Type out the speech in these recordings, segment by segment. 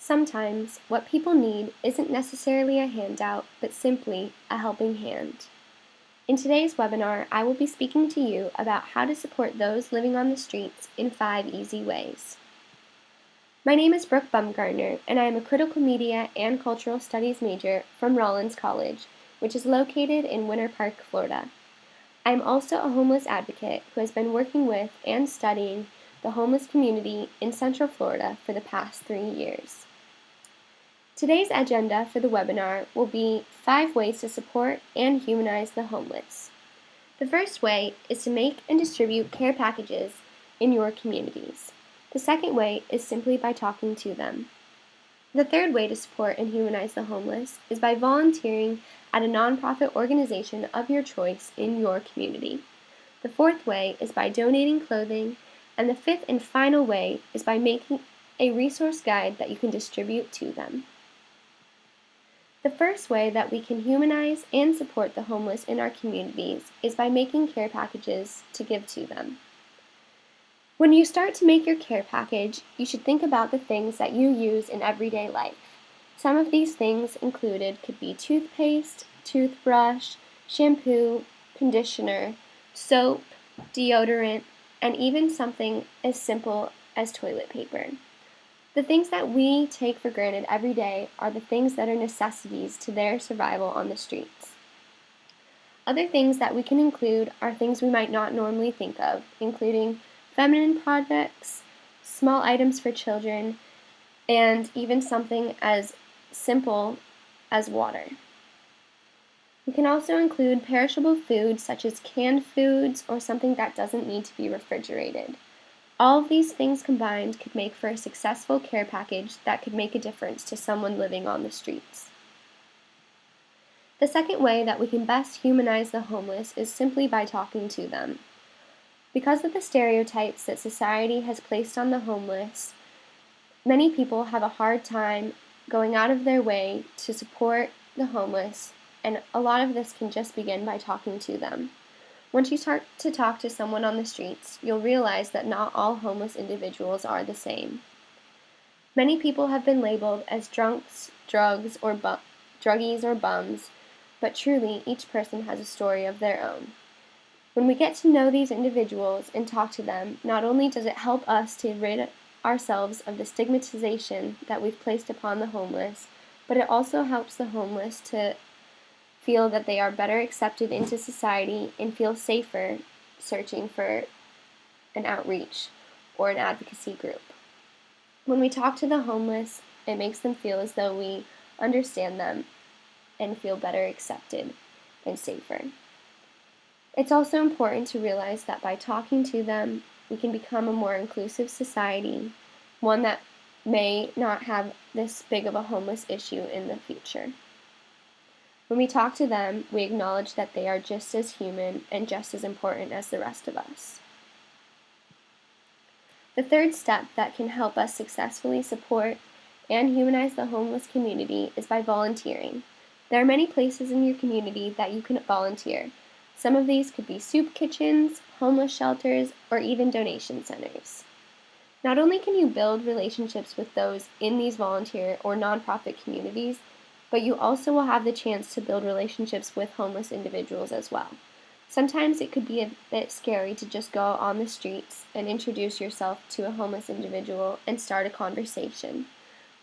Sometimes what people need isn't necessarily a handout, but simply a helping hand. In today's webinar, I will be speaking to you about how to support those living on the streets in 5 easy ways. My name is Brooke Bumgardner, and I am a critical media and cultural studies major from Rollins College, which is located in Winter Park, Florida. I am also a homeless advocate who has been working with and studying the homeless community in Central Florida for the past 3 years. Today's agenda for the webinar will be 5 ways to support and humanize the homeless. The first way is to make and distribute care packages in your communities. The second way is simply by talking to them. The third way to support and humanize the homeless is by volunteering at a nonprofit organization of your choice in your community. The fourth way is by donating clothing, and the fifth and final way is by making a resource guide that you can distribute to them. The first way that we can humanize and support the homeless in our communities is by making care packages to give to them. When you start to make your care package, you should think about the things that you use in everyday life. Some of these things included could be toothpaste, toothbrush, shampoo, conditioner, soap, deodorant, and even something as simple as toilet paper. The things that we take for granted every day are the things that are necessities to their survival on the streets. Other things that we can include are things we might not normally think of, including feminine products, small items for children, and even something as simple as water. We can also include perishable foods such as canned foods or something that doesn't need to be refrigerated. All of these things combined could make for a successful care package that could make a difference to someone living on the streets. The second way that we can best humanize the homeless is simply by talking to them. Because of the stereotypes that society has placed on the homeless, many people have a hard time going out of their way to support the homeless, and a lot of this can just begin by talking to them. Once you start to talk to someone on the streets, you'll realize that not all homeless individuals are the same. Many people have been labeled as drunks, druggies, or bums, but truly each person has a story of their own. When we get to know these individuals and talk to them, not only does it help us to rid ourselves of the stigmatization that we've placed upon the homeless, but it also helps the homeless to feel that they are better accepted into society and feel safer searching for an outreach or an advocacy group. When we talk to the homeless, it makes them feel as though we understand them and feel better accepted and safer. It's also important to realize that by talking to them, we can become a more inclusive society, one that may not have this big of a homeless issue in the future. When we talk to them, we acknowledge that they are just as human and just as important as the rest of us. The third step that can help us successfully support and humanize the homeless community is by volunteering. There are many places in your community that you can volunteer. Some of these could be soup kitchens, homeless shelters, or even donation centers. Not only can you build relationships with those in these volunteer or nonprofit communities, but you also will have the chance to build relationships with homeless individuals as well. Sometimes it could be a bit scary to just go on the streets and introduce yourself to a homeless individual and start a conversation.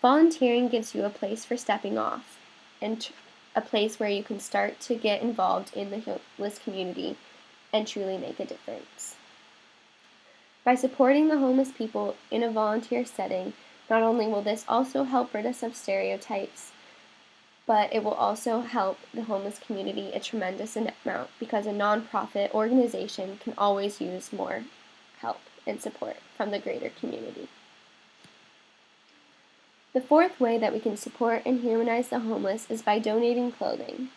Volunteering gives you a place for stepping off and a place where you can start to get involved in the homeless community and truly make a difference. By supporting the homeless people in a volunteer setting, not only will this also help rid us of stereotypes, but it will also help the homeless community a tremendous amount because a nonprofit organization can always use more help and support from the greater community. The fourth way that we can support and humanize the homeless is by donating clothing.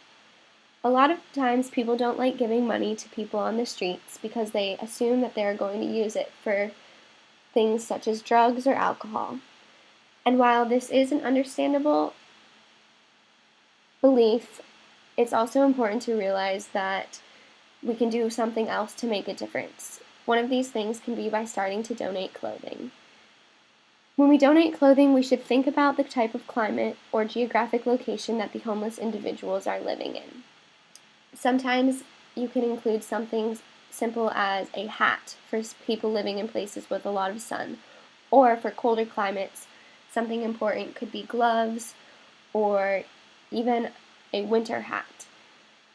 A lot of times people don't like giving money to people on the streets because they assume that they're going to use it for things such as drugs or alcohol. And while this is an understandable belief, it's also important to realize that we can do something else to make a difference. One of these things can be by starting to donate clothing. When we donate clothing, we should think about the type of climate or geographic location that the homeless individuals are living in. Sometimes you can include something simple as a hat for people living in places with a lot of sun, or for colder climates, something important could be gloves or even a winter hat.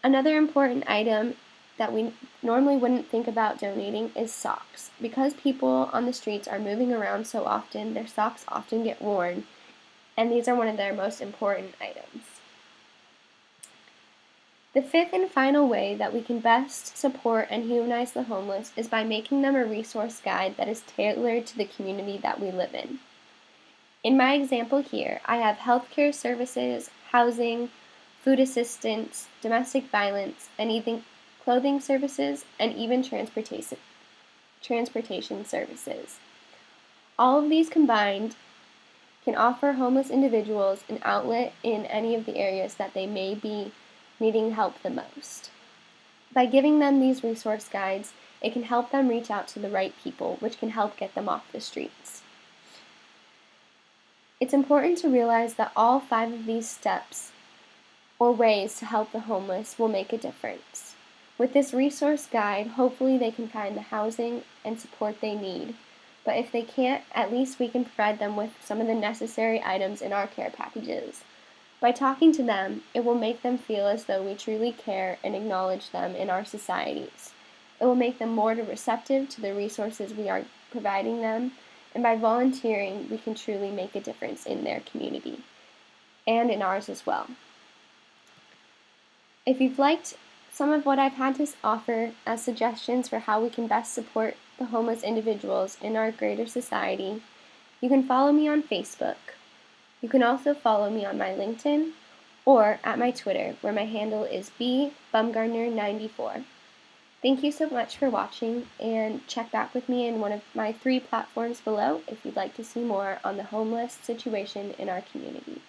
Another important item that we normally wouldn't think about donating is socks. Because people on the streets are moving around so often, their socks often get worn, and these are one of their most important items. The fifth and final way that we can best support and humanize the homeless is by making them a resource guide that is tailored to the community that we live in. In my example here, I have healthcare services, housing, food assistance, domestic violence, and even clothing services, and even transportation services. All of these combined can offer homeless individuals an outlet in any of the areas that they may be needing help the most. By giving them these resource guides, it can help them reach out to the right people, which can help get them off the streets. It's important to realize that all 5 of these steps or ways to help the homeless will make a difference. With this resource guide, hopefully they can find the housing and support they need. But if they can't, at least we can provide them with some of the necessary items in our care packages. By talking to them, it will make them feel as though we truly care and acknowledge them in our societies. It will make them more receptive to the resources we are providing them, and by volunteering, we can truly make a difference in their community and in ours as well. If you've liked some of what I've had to offer as suggestions for how we can best support the homeless individuals in our greater society, you can follow me on Facebook. You can also follow me on my LinkedIn or at my Twitter, where my handle is bbumgardner94. Thank you so much for watching, and check back with me in one of my 3 platforms below if you'd like to see more on the homeless situation in our community.